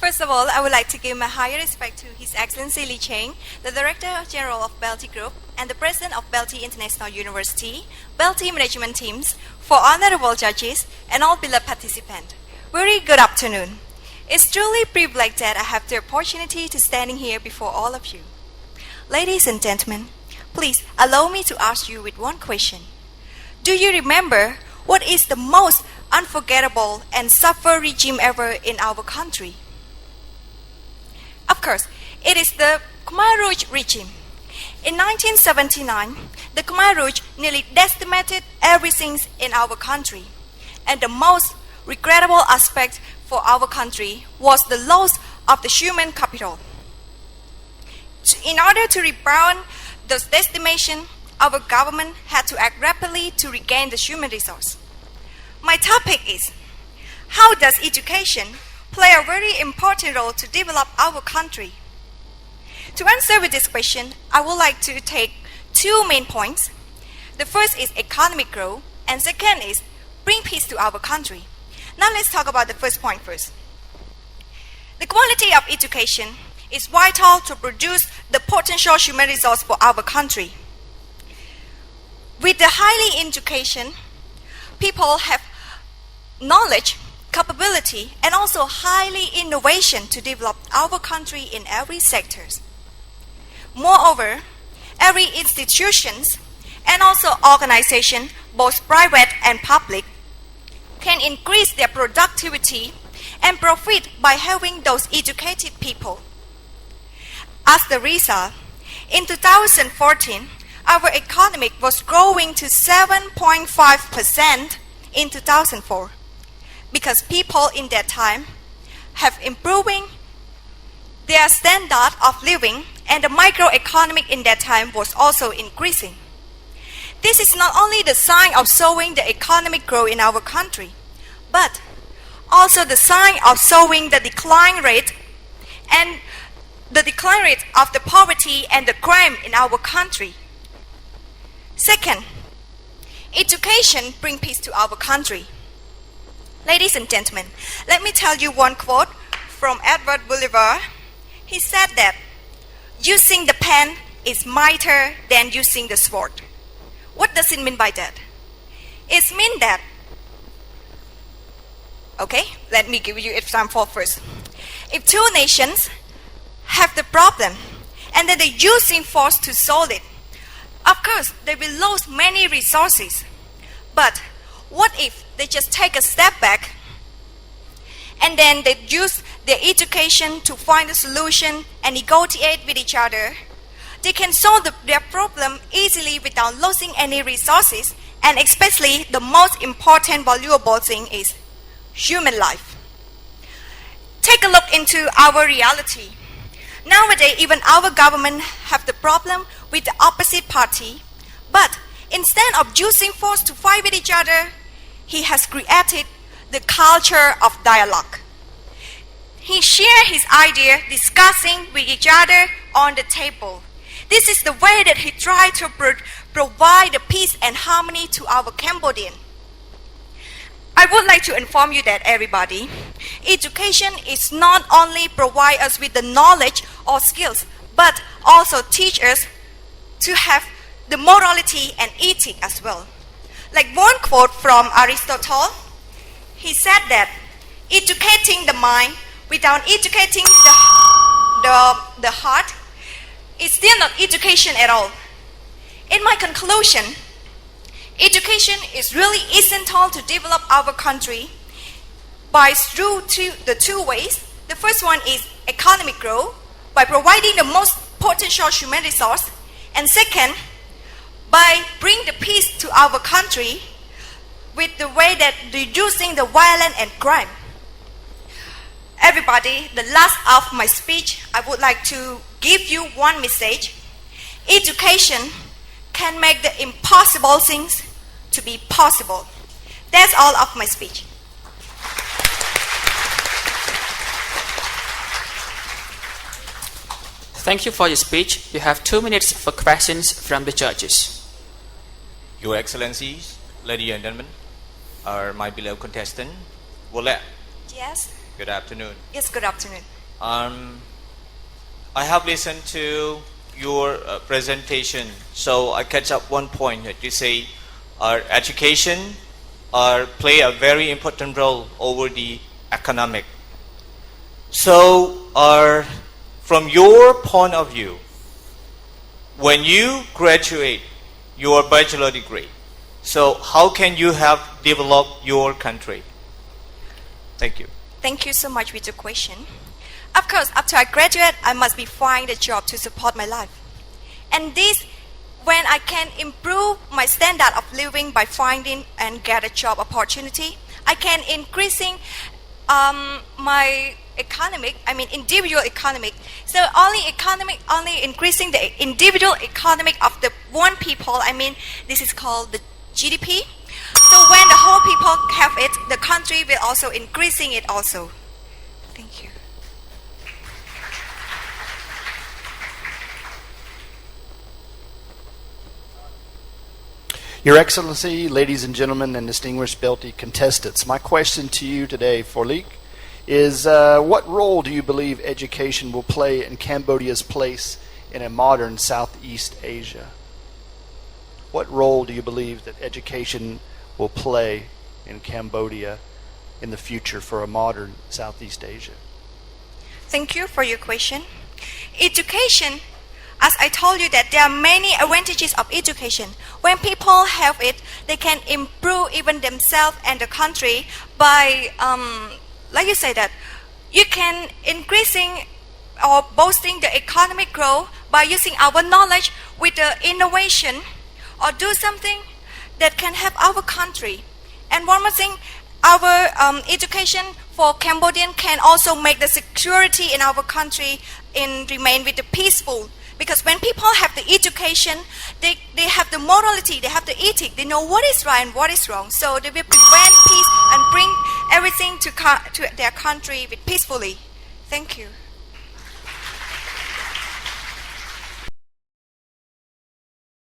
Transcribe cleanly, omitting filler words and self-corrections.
First of all, I would like to give my higher respect to His Excellency Lee Cheng, the Director General of BELTEI Group and the President of BELTEI International University, BELTEI management teams, for honorable judges and all beloved participants. Very good afternoon. It's truly a privilege that I have the opportunity to standing here before all of you. Ladies and gentlemen, please allow me to ask you with one question. Do you remember what is the most unforgettable and suffer regime ever in our country? Of course, it is the Khmer Rouge regime. In 1979, the Khmer Rouge nearly decimated everything in our country. And the most regrettable aspect for our country was the loss of the human capital. In order to rebound the decimation, our government had to act rapidly to regain the human resource. My topic is, how does education play a very important role to develop our country? To answer with this question, I would like to take two main points. The first is economic growth, and second is bring peace to our country. Now let's talk about the first point first. The quality of education is vital to produce the potential human resource for our country. With the highly education, people have knowledge, capability, and also highly innovation to develop our country in every sector. Moreover, every institutions and also organization, both private and public, can increase their productivity and profit by having those educated people. As the result, in 2014, our economy was growing to 7.5% in 2004 because people in that time have improving their standard of living and the microeconomic in that time was also increasing. This is not only the sign of showing the economic growth in our country, but also the sign of showing the decline rate and the decline rate of the poverty and the crime in our country. Second, education brings peace to our country. Ladies and gentlemen, let me tell you one quote from Edward Bolivar. He said that using the pen is mightier than using the sword. What does it mean by that? It means that, okay, let me give you an example first. If two nations have the problem and then they're using force to solve it, of course, they will lose many resources. But what if they just take a step back and then they use their education to find a solution and negotiate with each other? They can solve their problem easily without losing any resources, and especially the most important valuable thing is human life. Take a look into our reality. Nowadays, even our government have the problem with the opposite party, but instead of using force to fight with each other, he has created the culture of dialogue. He shares his idea discussing with each other on the table. This is the way that he tried to provide the peace and harmony to our Cambodian. I would like to inform you that everybody, education is not only provide us with the knowledge or skills, but also teach us to have the morality and ethic as well. Like one quote from Aristotle, he said that educating the mind without educating the heart is still not education at all. In my conclusion, education is really essential to develop our country through the two ways. The first one is economic growth by providing the most potential human resource, and second, by bringing the peace to our country with the way that reducing the violence and crime. Everybody, the last of my speech, I would like to give you one message. Education can make the impossible things to be possible. That's all of my speech. Thank you for your speech. You have 2 minutes for questions from the judges. Your Excellencies, ladies and gentlemen, my beloved contestant, Wolette. Yes. Good afternoon. Yes, good afternoon. I have listened to your presentation, so I catch up one point that you say our education play a very important role over the economic. So, from your point of view, when you graduate your bachelor degree, so how can you have developed your country? Thank you. Thank you so much with your question. Of course, after I graduate, I must be find a job to support my life. And this, when I can improve my standard of living by finding and get a job opportunity, I can increasing my individual economic. So only increasing the individual economic of the one people. This is called the GDP. So when the whole people have it, the country will also increasing it also. Thank you. Your Excellency, ladies and gentlemen, and distinguished BELTEI contestants, my question to you today, Forlik, is what role do you believe education will play in Cambodia's place in a modern Southeast Asia? What role do you believe that education will play in Cambodia in the future for a modern Southeast Asia? Thank you for your question. Education, as I told you that there are many advantages of education. When people have it, they can improve even themselves and the country by, like you say that, you can increasing or boosting the economic growth by using our knowledge with the innovation or do something that can help our country. And one more thing, our education for Cambodian can also make the security in our country remain with the peaceful. Because when people have the education, they have the morality, they have the ethic, they know what is right and what is wrong. So they will prevent peace and bring everything to their country with peacefully. Thank you.